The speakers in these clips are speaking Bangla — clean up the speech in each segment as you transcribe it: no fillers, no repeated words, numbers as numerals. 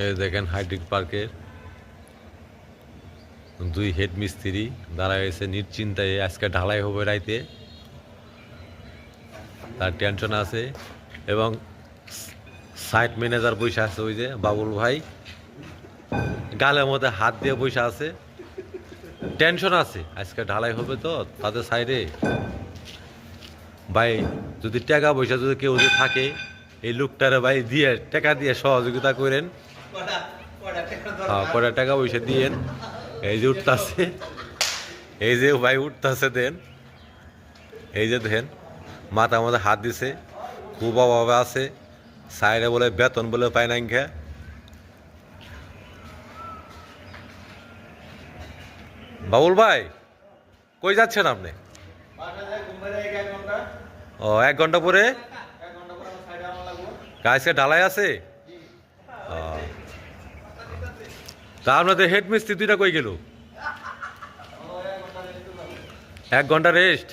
এই দেখেন হাইড্রিক পার্কের দুই হেড মিস্ত্রি দাঁড়ায় গেছে নিশ্চিন্তায়, আজকে ঢালাই হবে রাইতে, তার টেনশন আছে। এবং সাইট ম্যানেজার বসে আছে, ওই যে বাবুল ভাই গালের মধ্যে হাত দিয়ে বসে আছে, টেনশন আছে আজকে ঢালাই হবে তো তাদের সাইডে। ভাই যদি টাকা পয়সা যদি কেউ যদি থাকে এই লোকটারে ভাই দিয়ে টাকা দিয়ে সহযোগিতা করেন, কটা টাকা পয়সা দিয়েন। এই যে উঠতেছে, এই যে ভাই উঠতেছে, দেন এই যে দেন মাথা মধ্যে হাত দিছে, খুব অভাবে আছে, সাইডে বলে বেতন বলে পায় না। খা বাবুল ভাই কই যাচ্ছেন আপনি? ও 1 ঘন্টা পরে কাজকে ঢালাই আছে। তা আপনাদের হেড মিস্ত্রি দুইটা কই গেল? 1 ঘন্টা রেস্ট।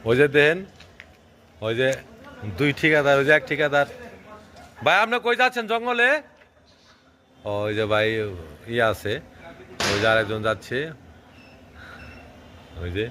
ওই যে দেন, ওই যে দুই ঠিকাদার, ওই যে এক ঠিকাদার। ভাই আপনি কই যাচ্ছেন জঙ্গলে? ওই যে ভাই ইয়ে আছে, ওই যে আরেকজন যাচ্ছে, ওই যে